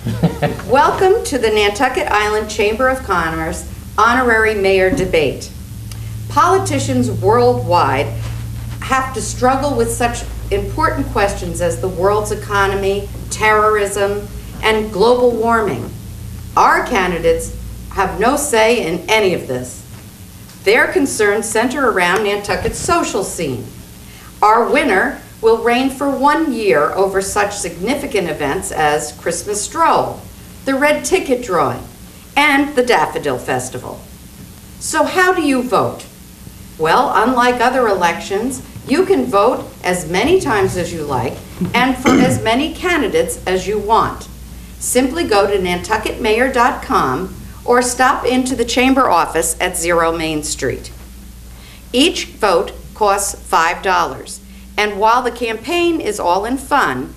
Welcome to the Nantucket Island Chamber of Commerce Honorary Mayor Debate. Politicians worldwide have to struggle with such important questions as the world's economy, terrorism, and global warming. Our candidates have no say in any of this. Their concerns center around Nantucket's social scene. Our winner will reign for 1 year over such significant events as Christmas Stroll, the Red Ticket Drawing, and the Daffodil Festival. So how do you vote? Well, unlike other elections, you can vote as many times as you like and for as many candidates as you want. Simply go to nantucketmayor.com or stop into the chamber office at 0 Main Street. Each vote costs $5, and while the campaign is all in fun,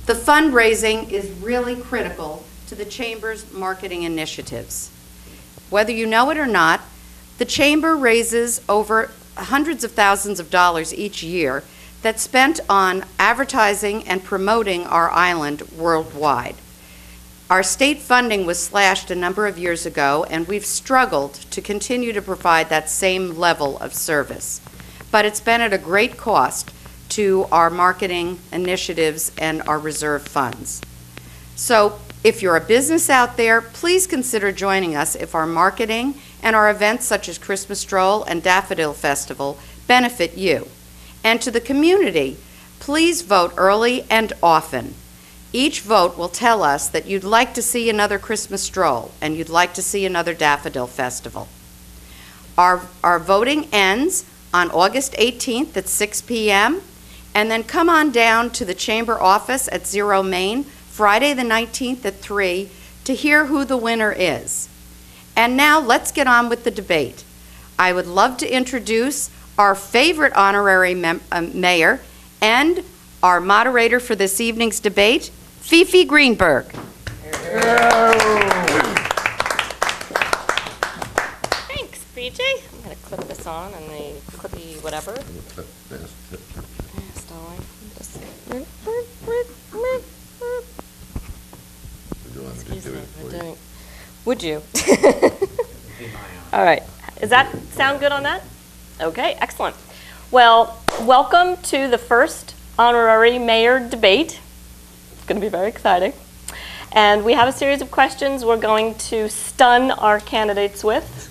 the fundraising is really critical to the chamber's marketing initiatives. Whether you know it or not, the chamber raises over hundreds of thousands of dollars each year that's spent on advertising and promoting our island worldwide. Our state funding was slashed a number of years ago, and we've struggled to continue to provide that same level of service. But it's been at a great cost to our marketing initiatives and our reserve funds. So if you're a business out there, please consider joining us if our marketing and our events such as Christmas Stroll and Daffodil Festival benefit you. And to the community, please vote early and often. Each vote will tell us that you'd like to see another Christmas Stroll and you'd like to see another Daffodil Festival. Our voting ends on August 18th at 6 p.m. and then come on down to the chamber office at 0 Main Friday the 19th at 3 to hear who the winner is. And now let's get on with the debate. I would love to introduce our favorite honorary mayor and our moderator for this evening's debate, Fifi Greenberg. Thanks, BJ. I'm going to clip this on and the clippy whatever. Excuse me, would you? All right. Does that sound good on that? Okay, excellent. Well, welcome to the first honorary mayor debate. It's going to be very exciting. And we have a series of questions we're going to stun our candidates with.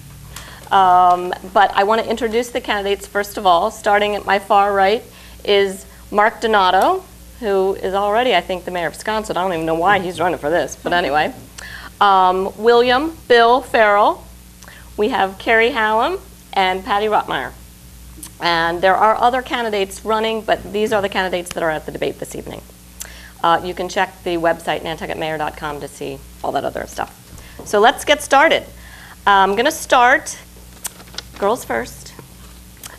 But I want to introduce the candidates first of all. Starting at my far right is Mark Donato, who is already, I think, the mayor of Wisconsin. I don't even know why he's running for this, but anyway. William Bill Farrell. We have Carrie Hallam and Patty Rottmeyer. And there are other candidates running, but these are the candidates that are at the debate this evening. You can check the website, nantucketmayor.com, to see all that other stuff. So let's get started. I'm going to start, girls first.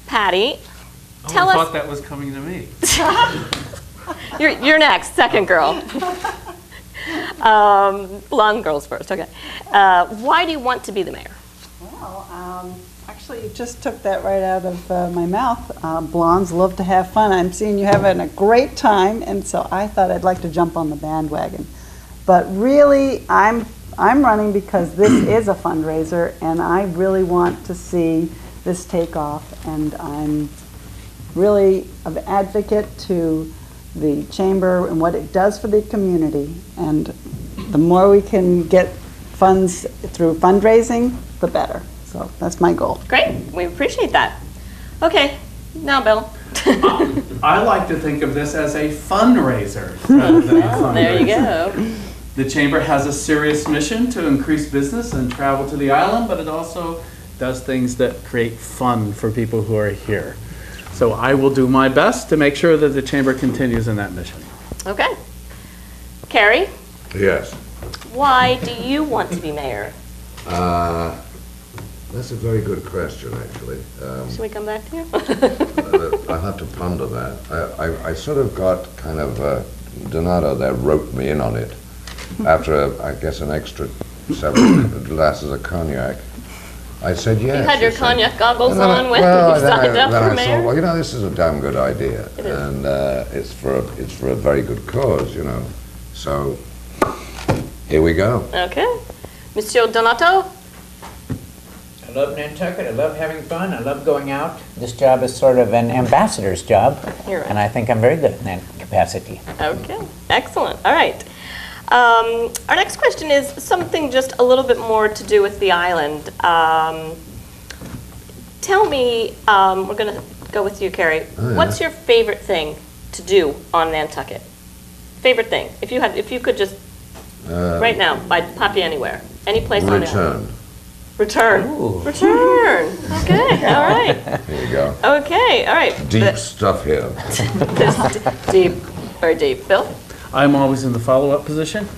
Patty, tell us. I thought that was coming to me. You're next, second girl. Blonde girls first, okay. Why do you want to be the mayor? Well, actually, you just took that right out of my mouth. Blondes love to have fun. I'm seeing you having a great time, and so I thought I'd like to jump on the bandwagon. But really, I'm running because this is a fundraiser, and I really want to see this take off, and I'm really an advocate to the chamber and what it does for the community. And the more we can get funds through fundraising, the better. So that's my goal. Great, we appreciate that. Okay, now Bill. I like to think of this as a fundraiser rather than a fundraiser. There you go. The chamber has a serious mission to increase business and travel to the island, but it also does things that create fun for people who are here. So I will do my best to make sure that the chamber continues in that mission. Okay. Carrie? Yes. Why do you want to be mayor? That's a very good question, actually. Should we come back to you? I'll have to ponder that. I sort of got kind of, Donato there roped me in on it after, I guess, an extra several glasses of cognac. I said yes. You had your cognac goggles on when you signed up for mayor? Thought, well, you know, this is a damn good idea. It is. And it's for a very good cause, you know. So Here we go. Okay. Monsieur Donato? I love Nantucket. I love having fun. I love going out. This job is sort of an ambassador's job, You're right. and I think I'm very good in that capacity. Okay, excellent. All right. Our next question is something just a little bit more to do with the island. Tell me, we're going to go with you, Carrie. Oh, yeah. What's your favorite thing to do on Nantucket? Favorite thing? If you could just right now, I'd pop you anywhere, any place on the island. Return. Return. Ooh. Return. Okay. All right. Here you go. Okay. All right. Deep stuff here. Deep. Very deep. Bill, I'm always in the follow-up position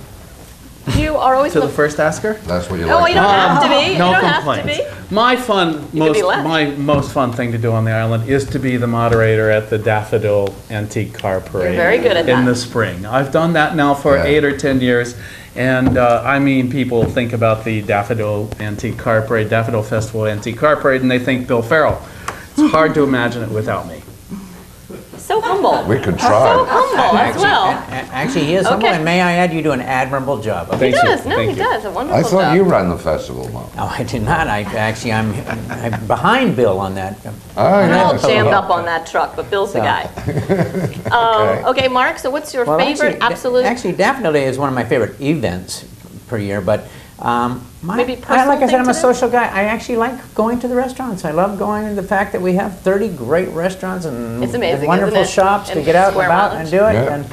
you are always to in the first asker. That's what you Oh, like. you don't have to be. You No don't have to complaints. be. My fun, You could be left. my most fun thing to do on the island is to be the moderator at the Daffodil Antique Car Parade. very good at in that. the spring. I've done that now for Yeah. 8 or 10 years, and I mean, people think about the Daffodil Antique Car Parade, Daffodil Festival Antique Car Parade, and they think Bill Farrell. It's hard to imagine it without me. So humble. We could So try. humble as well. Actually, he is humble, Okay. and may I add, you do an admirable job. He Thank you. does. No, Thank he you. does. A wonderful I thought job. you ran the festival, Mark. No, I did not. I'm behind Bill on that. Oh, We're all yes. jammed up on that truck, but Bill's the So. guy. Okay, Mark. So, what's your Well, favorite absolute? Actually, Daffodil Day is one of my favorite events per year, but Maybe like personal I said, thing I'm to a do? social guy. I actually like going to the restaurants. I love going to the fact that we have 30 great restaurants and, It's amazing, and wonderful isn't it? shops to And get out and square about mileage. and do it. Yeah.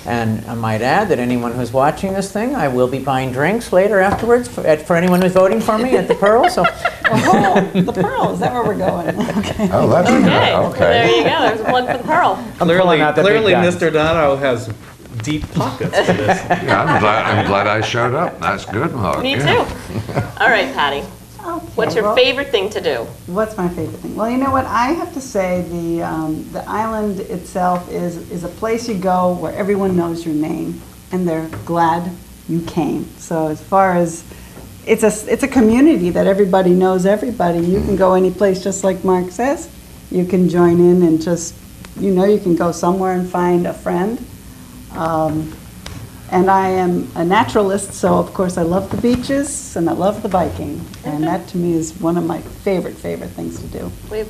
And I might add that anyone who's watching this thing, I will be buying drinks later afterwards for anyone who's voting for me at the Pearl. So Oh, the Pearl, is that where we're going? Okay. Oh, that's Okay. good. There Okay. you go. There's a plug for the Pearl. Clearly, pulling out the big clearly, guns. Mr. Donato has deep pockets for this. Yeah, I'm glad I showed up. That's good, Mark. Me yeah. too. All right, Patty. Okay, What's your well, favorite thing to do? What's my favorite thing? Well, you know what? I have to say the island itself is a place you go where everyone knows your name and they're glad you came. So as far as it's a community that everybody knows everybody. You can go any place, just like Mark says. You can join in and just you can go somewhere and find a friend. And I am a naturalist, so of course I love the beaches and I love the biking. And that to me is one of my favorite things to do. We have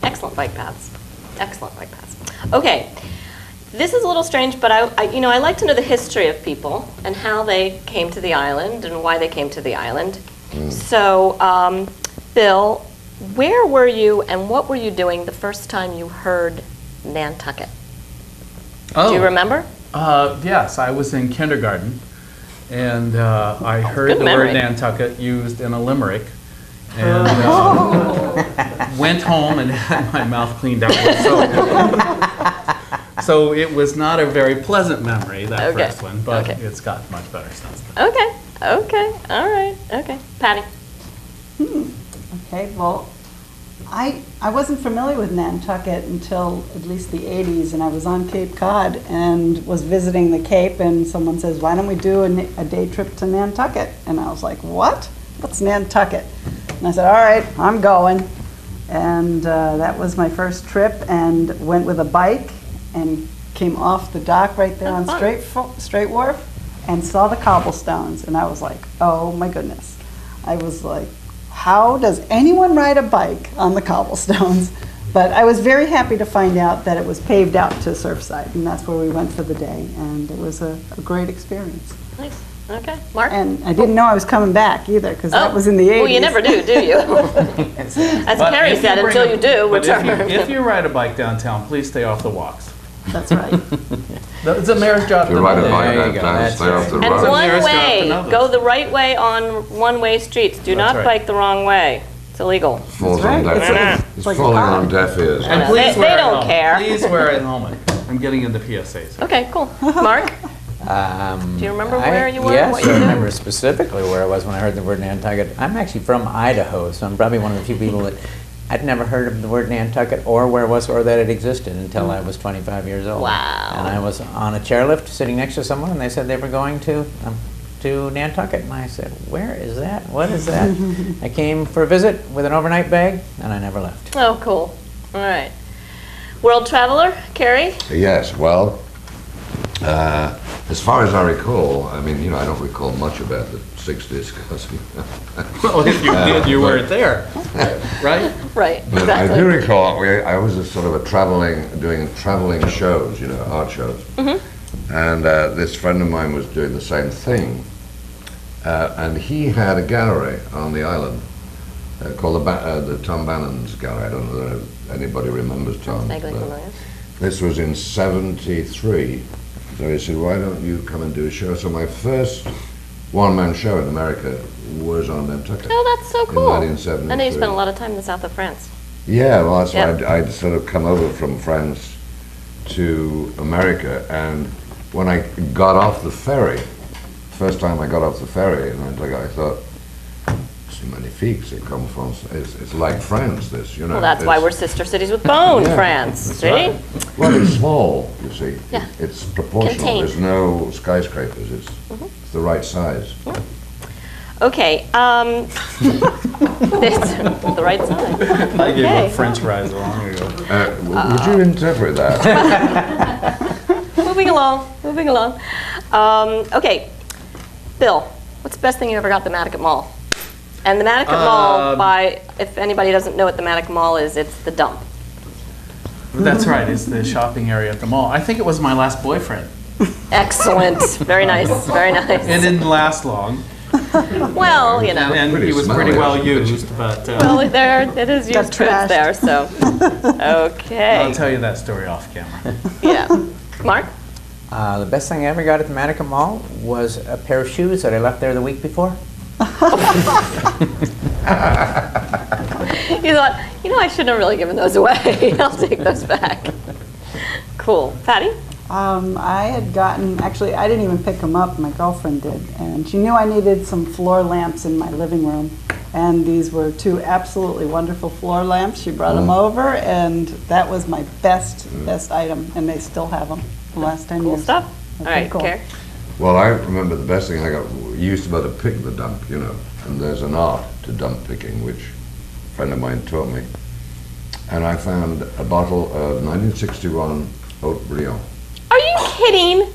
excellent bike paths. Excellent bike paths. Okay. This is a little strange, but I like to know the history of people and how they came to the island and why they came to the island. So, Bill, where were you and what were you doing the first time you heard Nantucket? Oh. Do you remember? Yes, I was in kindergarten, and I heard Good the memory. word Nantucket used in a limerick, and went home and had my mouth cleaned out with soap. So it was not a very pleasant memory, that Okay. first one, but Okay. it's got much better since then. Okay, all right, okay. Patty? Okay, well, I wasn't familiar with Nantucket until at least the 80s, and I was on Cape Cod and was visiting the Cape, and someone says, why don't we do a day trip to Nantucket? And I was like, what? What's Nantucket? And I said, all right, I'm going. And that was my first trip, and went with a bike and came off the dock right there on Straight Wharf and saw the cobblestones. And I was like, oh my goodness. I was like, how does anyone ride a bike on the cobblestones? But I was very happy to find out that it was paved out to Surfside, and that's where we went for the day, and it was a great experience. Nice. Okay. Mark? And I didn't know I was coming back either, because that was in the 80s. Well, you never do you? As But Carrie if said, bring until a- you do, but return. if you ride a bike downtown, please stay off the walks. That's right. It's a mayor's job to You ride a know that. bike There you go, downtown, that's stay off the right. And road. one Mayor's job to way, know this. go the right way on one-way streets. Do not right. bike the wrong way. It's illegal. Falls That's on right. deaf It's It's like a falling pie. on deaf ears. I know. Please They wear a don't helmet. care. Please wear a helmet. I'm getting into PSAs. Okay, cool. Mark? Do you remember where you were, Yes, what you I did? remember specifically where I was when I heard the word Nantucket. I'm actually from Idaho, so I'm probably one of the few people that I'd never heard of the word Nantucket or where it was or that it existed until I was 25 years old. Wow. And I was on a chairlift sitting next to someone, and they said they were going to Nantucket. And I said, where is that? What is that? I came for a visit with an overnight bag, and I never left. Oh, cool. All right. World traveler, Carrie? Yes, well, As far as I recall, I mean, I don't recall much about the 60s because, Well, if you did, you weren't there, right? Right, but I exactly. do recall I was a sort of doing traveling shows, art shows. And this friend of mine was doing the same thing. And he had a gallery on the island called the Tom Bannon's Gallery. I don't know if anybody remembers Tom. Vaguely familiar. This was in '73. So he said, why don't you come and do a show? So my first one-man show in America was on Nantucket. Oh, that's so cool. In 1973. I know you spent a lot of time in the south of France. Yeah, well, that's Yeah. why I'd sort of come over from France to America, and when I got off the ferry, first time I got off the ferry in Nantucket, I thought, c'est magnifique, c'est comme France. It's like France, this, Well, that's why we're sister cities with bone, Yeah, France. that's See? right. Well, it's small, you see. Yeah. It's proportional. Contained. There's no skyscrapers. It's the right size. Okay, it's the right side. I gave Okay. up French fries long ago. Would you interpret that? Moving along. Okay, Bill, what's the best thing you ever got at the Mattucket Mall? And the Mattucket Mall, if anybody doesn't know what the Mattucket Mall is, it's the dump. That's right, it's the shopping area at the mall. I think it was my last boyfriend. Excellent. Very nice. Very It nice. didn't last long, Well, you know. and Pretty he was pretty smelly, well actually. used, but Well, there it is Got used goods trashed. there, so. Okay. I'll tell you that story off camera. Yeah. Mark? The best thing I ever got at the Mattucket Mall was a pair of shoes that I left there the week before. You thought, I shouldn't have really given those away. I'll take those back. Cool. Patty? I had gotten, actually, I didn't even pick them up, my girlfriend did, and she knew I needed some floor lamps in my living room, and these were two absolutely wonderful floor lamps. She brought them over, and that was my best item, and they still have them the last 10 Cool years. stuff. All Okay, right, cool. Care? Well, I remember the best thing I got, you used to be able to pick the dump, and there's an art to dump picking, which a friend of mine taught me. And I found a bottle of 1961 Haute Briand. Are you kidding?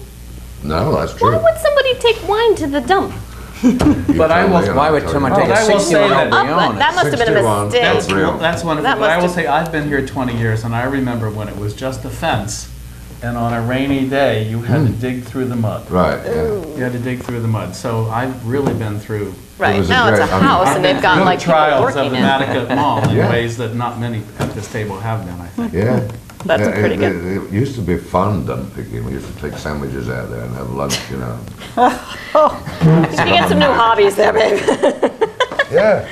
No, that's true. Why would somebody take wine to the dump? But I will- Why would someone take Well, a I will say 61 that- Oh, but that must have been a 61. mistake. That's real. That's wonderful, That but I must will have- say, I've been here 20 years, and I remember when it was just a fence, and on a rainy day, you had to dig through the mud. Right, yeah. You had to dig through the mud, so I've really been through Right, was a now it's a great- I mean, house I've and they've got through like people trials working of the in it. Mattucket Mall in Yeah. ways that not many at this table have been, I think. Yeah. That's Yeah, pretty good. It used to be fun dump picking. We used to take sandwiches out there and have lunch, You should get some new hobbies there, babe. Yeah.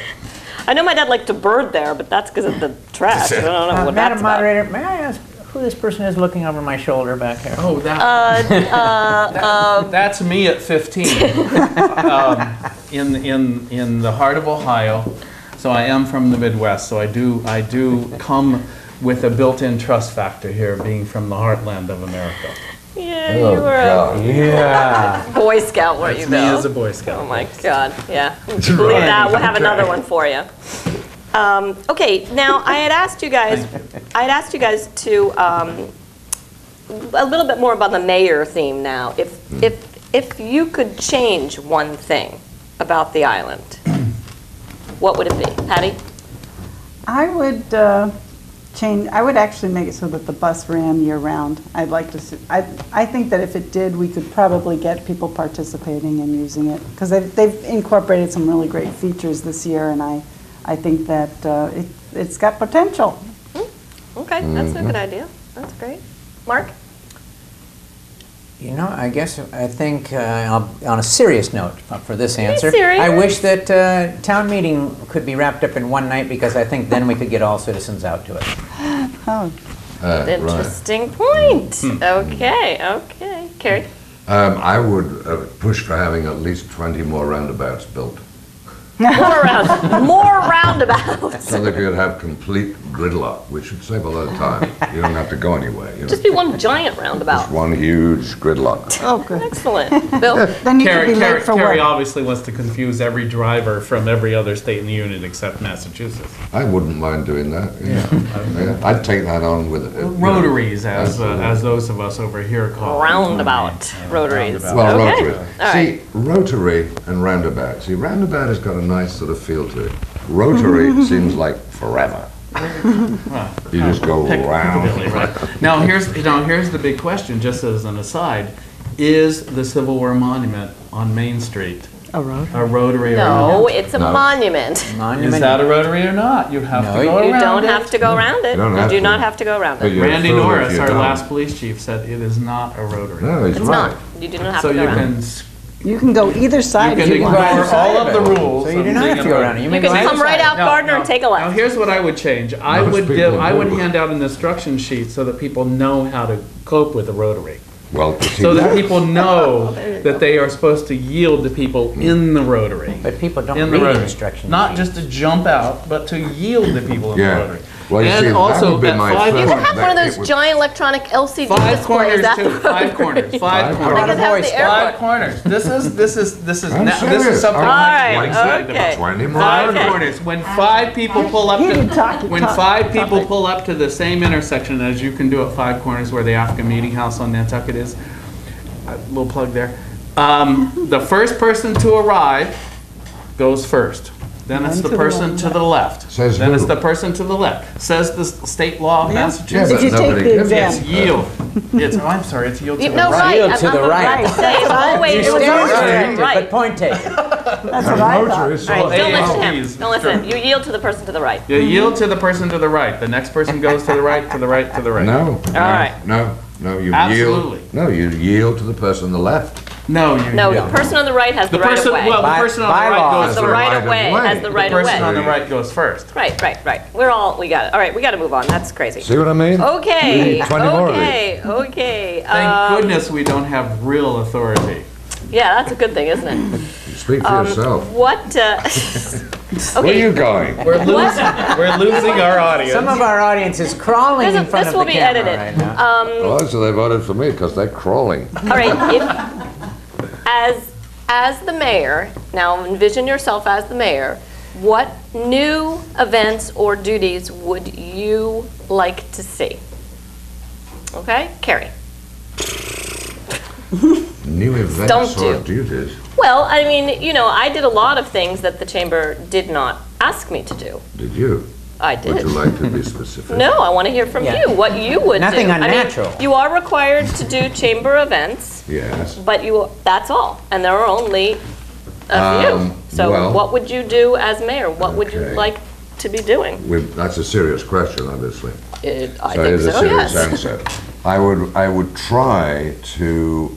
I know my dad liked to bird there, but that's because of the trash. I don't know what Madam that's about. Moderator, may I ask who this person is looking over my shoulder back here? Oh, that's me at 15, in the heart of Ohio. So I am from the Midwest, so I do come with a built-in trust factor here, being from the heartland of America. Yeah, Oh, you were a God. Yeah. Boy Scout, weren't you, That's me Bill? as a Boy Scout. Oh my God, yeah. That's Believe right. that, we'll have another one for you. Okay, now I had asked you guys to, a little bit more about the mayor theme now. If you could change one thing about the island, what would it be? Patty? I would I would actually make it so that the bus ran year-round. I'd like to see, I think that if it did, we could probably get people participating and using it, because they've incorporated some really great features this year, and I think that it's got potential. Okay, that's a good idea. That's great. Mark? I think on a serious note for this answer, serious. I wish that town meeting could be wrapped up in one night, because I think then we could get all citizens out to it. Oh, Right. Interesting point. Okay. Carrie? I would push for having at least 20 more roundabouts built. More roundabouts. So they could have complete gridlock, which would save a lot of time. You don't have to go anywhere. You know? Just be one giant roundabout. Just one huge gridlock. Oh, good. Excellent. Bill? Then you could be late for Carrie work. obviously wants to confuse every driver from every other state in the union except Massachusetts. I wouldn't mind doing that. Yeah. I'd take that on with it. Rotaries, as those of us over here call them. Roundabout rotaries. Well, Okay. rotary. All See, rotary and roundabout. See, roundabout has got a nice sort of feel to it. Rotary seems like forever. You just go round. Piccadilly, right. Now here's the big question, just as an aside. Is the Civil War monument on Main Street A road? a rotary or No, not? it's a No. monument. Is that a rotary or not? You have No, to go You around don't it. have to go around it. You don't You have do to. not have to go around But it. you're Randy foolish if Norris, you our don't. last police chief, said it is not a rotary. No, he's It's right. not. You do not have So to go you around can it. You can go either side you if can you want. ignore Right side all of of it. the rules. So you do of not being have to a go rotary. around it. You You may can go come either right side. out Gardner and take a Now left. here's what I would change. I Most would people I would would. hand out an instruction sheet so that people know how to cope with a rotary. Well, you see, So that people know that they are supposed to yield to people in the rotary. But people don't In the read rotary. instructions. Not just to jump out, but to yield to people in Yeah. the rotary. Well, you and see, that also would be at my five first- You can have one of That those it would- giant electronic LCD Five displays corners at too. the Five corners. Five Five corners. Like at the voice. airport. Five corners. This is I'm this serious. is something. All right, like okay. 20 more. Five Okay. corners. When five people pull up He to can talk, when talk, five people topic. pull up to the same intersection as you can do at Five Corners where the African Meeting House on Nantucket is. A little plug there. The first person to arrive goes first. Then it's the to the person left. to the left. Says Then who? it's the person to the left. Says the state law of Yeah, Massachusetts. but Did you take nobody the gives exam? It's yield. It's, oh, I'm sorry, it's yield to the No, right. right. Yield I'm to the about right. to say, it's always, You it was stand always to the corrected, right. but point taken. That's what And I rotary, thought. so All right, don't listen to him. AOPs. Don't listen. You yield to the person to the right. You yield to the person to the right. The next person goes to the right, to the right, to the right. No. No, right. No. You Absolutely. yield. No, you yield to the person on the left. No, you No, yield. the person on the right has the The right person, of way. well, the By- person on the by right law. goes Has the first. right of way. Has the right The of person on way. the right goes first. Right. We got it. All right, we got to move on. That's crazy. See what I mean? Okay. We need 20 more of these. Okay. Thank goodness we don't have real authority. Yeah, that's a good thing, isn't it? Speak for yourself. What? Where are Okay. you going? We're losing our audience. Some of our audience is crawling in front This of will the be camera edited. right now. Oh, so they voted for me because they're crawling. All right. As the mayor, now envision yourself as the mayor. What new events or duties would you like to see? Okay, Carrie. New events Don't or do. duties. Well, I mean, you know, I did a lot of things that the chamber did not ask me to do. Did you? I Would did. you like to be specific? No, I want to hear from Yeah. you, what you would Nothing do. unnatural. I mean, you are required to do chamber events, Yes. but that's all. And there are only a few. So well- what would you do as mayor? What would you Okay. like to be doing? That's a serious question, obviously. I So think here's a so, serious yes. answer. I would try to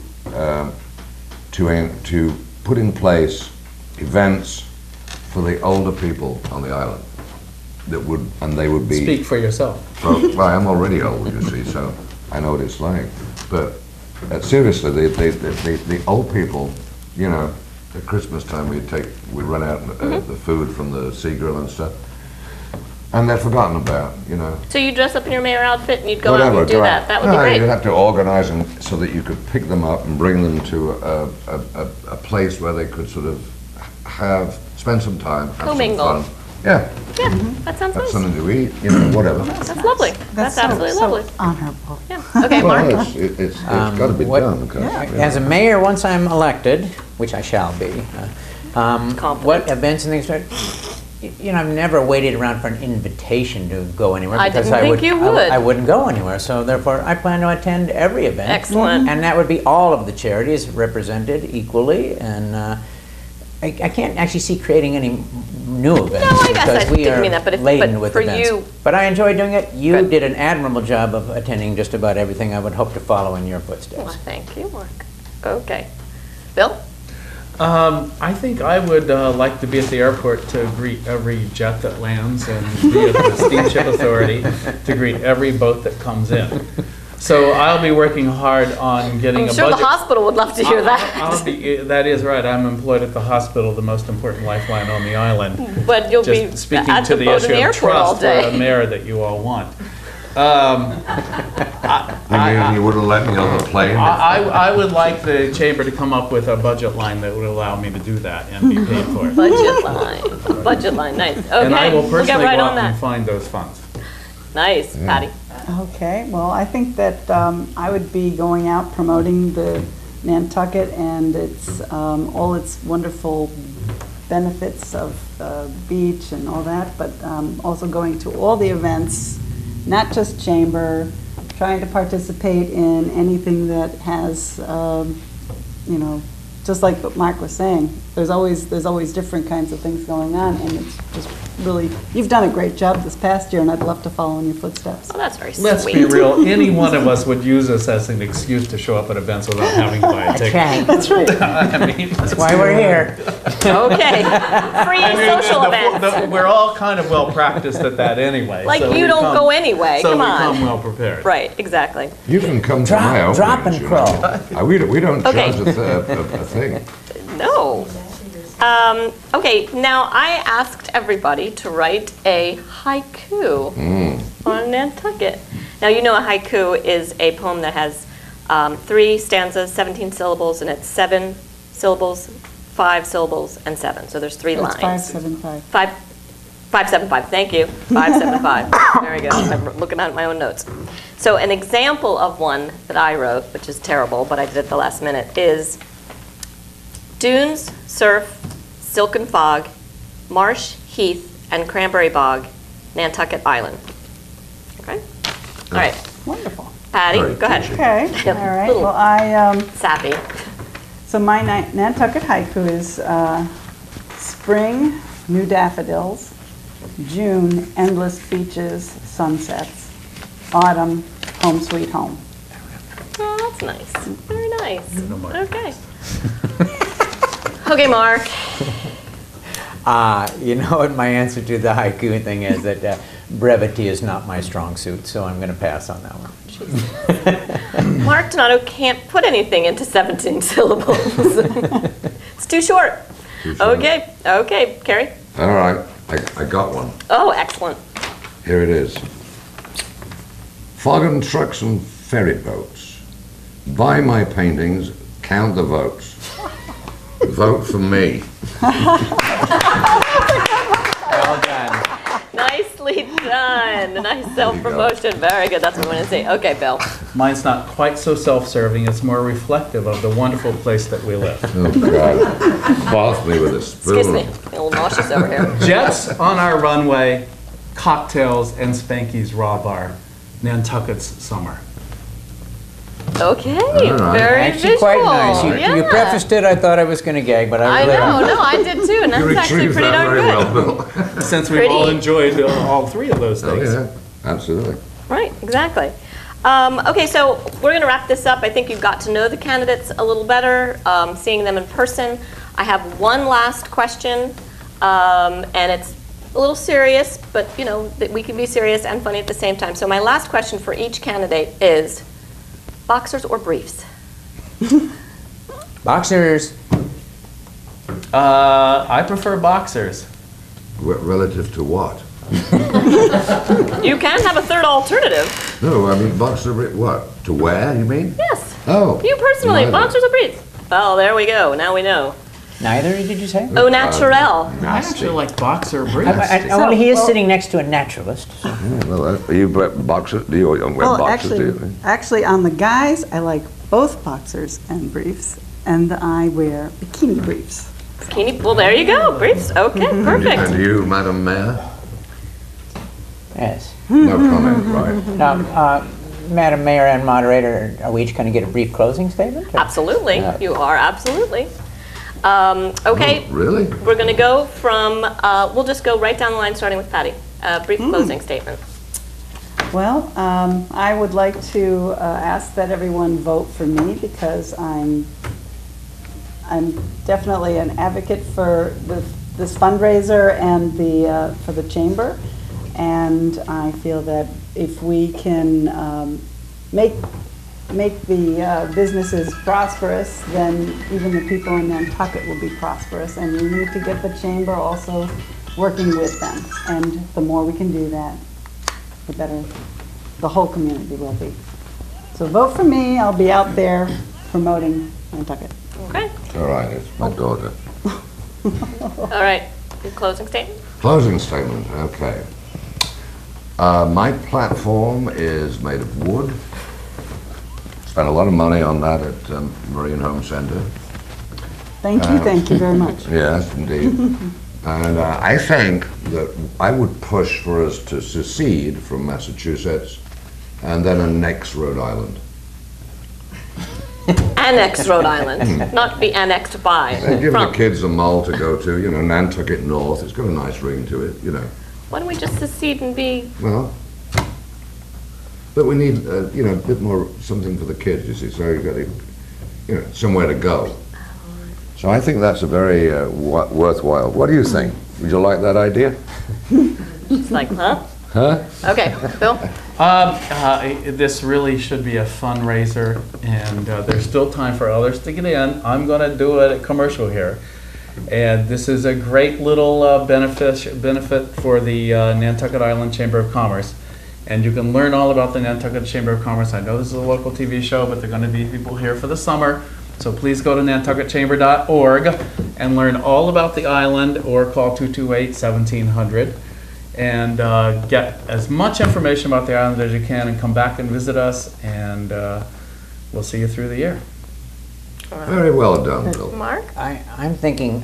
put in place events for the older people on the island they would be. Speak for yourself. Well, I'm already old, you see, so I know what it's like. But seriously, the old people, you know, at Christmas time we'd run out the food from the sea grill and stuff, and they're forgotten about, you know. So you dress up in your mayor outfit and you'd go out Whatever, and do go that. out. That would be No, great. you'd have to organize them so that you could pick them up and bring them to a place where they could sort of spend some time, have some Commingle. fun. Yeah, Yeah, that sounds have nice. something to eat, you know, whatever. That's lovely. That's absolutely lovely. Honorable. Yeah. Okay, Mark. Well, it's got to be what- done. 'Cause, As a mayor, once I'm elected, which I shall be, Confident. what events and things, you know, I've never waited around for an invitation to go anywhere. I because didn't think you would. I wouldn't go anywhere, so therefore I plan to attend every event. Excellent. And that would be all of the charities represented equally, and I can't actually see creating any new events. No, I guess I because we didn't are mean that, but laden but with for events. you, But I enjoy doing it. You Good. did an admirable job of attending just about everything. I would hope to follow in your footsteps. well, thank you, Mark. Okay. Bill? I think I would like to be at the airport to greet every jet that lands and be at the Steamship Authority to greet every boat that comes in. So I'll be working hard on getting I'm a sure the budget. hospital would love to hear that. That is right. I'm employed at the hospital, the most important lifeline on the island. But you'll be Just speaking at to the the boat in issue the of airport all trust for a day. mayor that you all want. You mean you wouldn't let me on the plane? I would like the chamber to come up with a budget line that would allow me to do that and be paid for it. Budget line, nice. Okay, And I will we'll personally get go right on out and that. find those funds. Nice, Patty. Okay, well, I think that I would be going out promoting the Nantucket and its, all its wonderful benefits of beach and all that, but also going to all the events, not just chamber, trying to participate in anything that has, you know, just like what Mark was saying, there's always different kinds of things going on, and it's just really, you've done a great job this past year, and I'd love to follow in your footsteps. Oh, that's very sweet. Let's be real, any one of us would use this as an excuse to show up at events without having to buy a ticket. Okay. That's right. I mean, That's why we're here. Okay, free social events. We're all kind of well practiced at that anyway. Like so you we don't come- go anyway, So come we on. come well prepared. Right, exactly. You can come to my Drop openings, and you crow. know. We don't Okay. charge a thing. No. Okay, now I asked everybody to write a haiku on Nantucket. Now, you know a haiku is a poem that has 3 stanzas, 17 syllables, and it's 7 syllables, 5 syllables, and 7. So there's 3 That's lines. 575. 575, thank you. 575. Very good. I'm looking at my own notes. So an example of one that I wrote, which is terrible, but I did it at the last minute, is dunes, surf, silken fog, marsh, heath, and cranberry bog, Nantucket Island. Okay? All right. Wonderful. Patty, Very go ahead. catchy. Okay, Yep. all right. Little- Well, I, Sappy. so my Nantucket haiku is spring, new daffodils, June, endless beaches, sunsets, autumn, home sweet home. Oh, that's nice. Very nice. Okay. Okay, Mark. You know what my answer to the haiku thing is, that brevity is not my strong suit, so I'm going to pass on that one. Mark Donato can't put anything into 17 syllables. It's too short. Too short. Okay, Carrie. All right, I got one. Oh, excellent. Here it is. Fog and trucks and ferry boats. Buy my paintings, count the votes. Vote for me. Well done. Nicely done. Nice self-promotion. Very good. That's what I'm going to say. Okay, Bill. Mine's not quite so self-serving, it's more reflective of the wonderful place that we live. Oh, God. Bath me with a spoon. Excuse me. A little nauseous over here. Jets on our runway, cocktails and Spanky's Raw Bar, Nantucket's summer. Okay. right. Very Actually, visual. quite nice. You Yeah. prefaced it, I thought I was going to gag, but I I really know. No, I did too. And You that's actually retrieved pretty that darn very good. well, Bill. Since we've all Pretty. enjoyed all 3 of those Oh, things. yeah, absolutely. Right, exactly. Okay, so we're going to wrap this up. I think you've got to know the candidates a little better, seeing them in person. I have one last question, and it's a little serious, but you know, that we can be serious and funny at the same time. So my last question for each candidate is, boxers or briefs? Boxers. I prefer boxers. Relative to what? You can have a third alternative. No, I mean boxer, what? To wear, you mean? Yes. Oh. You personally, neither. boxers or briefs? Well, there we go. Now we know. Neither, did you say? Au naturel. I actually like boxer briefs. Well, he is sitting next to a naturalist. So. Yeah, well, are you boxers? Do you wear Well, boxers? Do you? actually, on the guys, I like both boxers and briefs, and I wear bikini briefs. Bikini, well, there you go. Briefs. Okay, And perfect. you, Madam Mayor? Yes. No comment, right? Now, Madam Mayor and Moderator, are we each going to get a brief closing statement? or- Absolutely. You are, absolutely. Okay, Oh, really? we're going to go from, we'll just go right down the line, starting with Patty. Brief closing statement. Well, I would like to ask that everyone vote for me because I'm definitely an advocate for this fundraiser and for the chamber, and I feel that if we can make the businesses prosperous, then even the people in Nantucket will be prosperous. And you need to get the chamber also working with them. And the more we can do that, the better the whole community will be. So vote for me. I'll be out there promoting Nantucket. Okay. All right, it's my daughter. All right. Your closing statement? Closing statement, okay. My platform is made of wood. Spent a lot of money on that at Marine Home Center. Thank you very much. Yes, indeed. And I think that I would push for us to secede from Massachusetts and then annex Rhode Island. Annex Rhode Island, not be annexed by. And give from. the kids a mall to go to, Nantucket North. It's got a nice ring to it, Why don't we just secede and be? Well, but we need, a bit more something for the kids, you see. So you've got to, somewhere to go. So I think that's a very worthwhile. What do you think? Would you like that idea? It's like, huh? Huh? Okay, Bill? This really should be a fundraiser, and there's still time for others to get in. I'm going to do a commercial here. And this is a great little benefit for the Nantucket Island Chamber of Commerce. And you can learn all about the Nantucket Chamber of Commerce. I know this is a local TV show, but there are going to be people here for the summer. So please go to nantucketchamber.org and learn all about the island, or call 228-1700 and get as much information about the island as you can, and come back and visit us, and we'll see you through the year. Very well done, Bill. Mark? I'm thinking,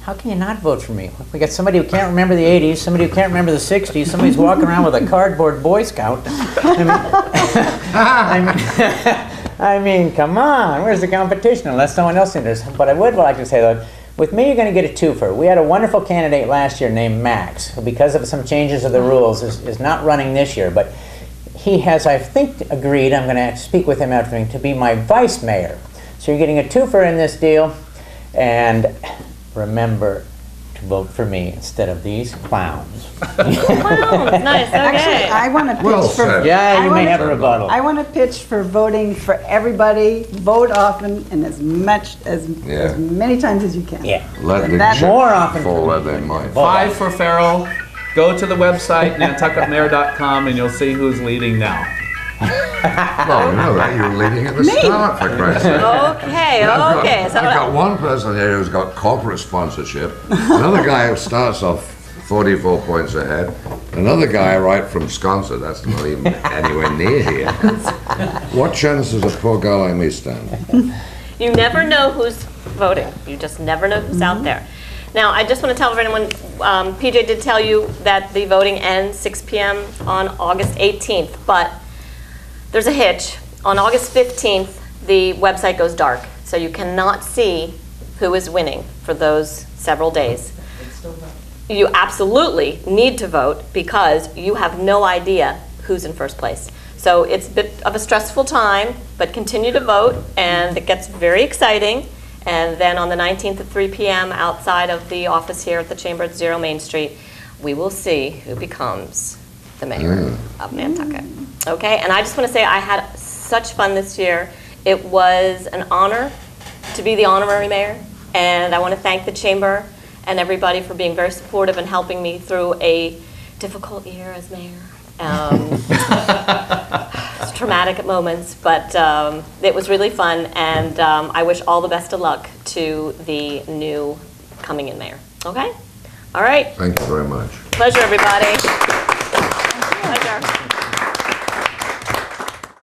how can you not vote for me? We got somebody who can't remember the 80s, somebody who can't remember the 60s, somebody's walking around with a cardboard Boy Scout. I mean, come on, where's the competition? Unless someone else enters. But I would like to say, though, with me, you're going to get a twofer. We had a wonderful candidate last year named Max, who, because of some changes of the rules, is not running this year. But he has, I think, agreed, I'm going to speak with him after, to be my vice mayor. So you're getting a twofer in this deal. And remember to vote for me instead of these clowns. Clowns, nice, okay. Actually, I want to pitch Well for. said. Yeah, you I may wanna- have a rebuttal. I want to pitch for voting for everybody. Vote often and as Yeah. many times as you can. Yeah. Let And the that's- chips More often. fall where they might. 5 for Farrell. Go to the website, nantucketmayor.com, and you'll see who's leading now. Well, you know that. You're leading at the start, for Christ's sake. Okay, okay. So I've got one person here who's got corporate sponsorship, another guy who starts off 44 points ahead, another guy right from Sconset, that's not even anywhere near here. What chance does a poor guy like me stand? you never know who's voting. You just never know who's out there. Now, I just want to tell everyone, PJ did tell you that the voting ends 6 p.m. on August 18th, but there's a hitch. On August 15th, the website goes dark, so you cannot see who is winning for those several days. You absolutely need to vote because you have no idea who's in first place. So it's a bit of a stressful time, but continue to vote, and it gets very exciting. And then on the 19th at 3 p.m. outside of the office here at the Chamber at 0 Main Street, we will see who becomes the mayor of Nantucket. Okay, and I just want to say I had such fun this year. It was an honor to be the honorary mayor, and I want to thank the Chamber and everybody for being very supportive and helping me through a difficult year as mayor. It's traumatic at moments, but it was really fun, and I wish all the best of luck to the new coming in mayor. Okay? All right. Thank you very much. Pleasure, everybody. Pleasure.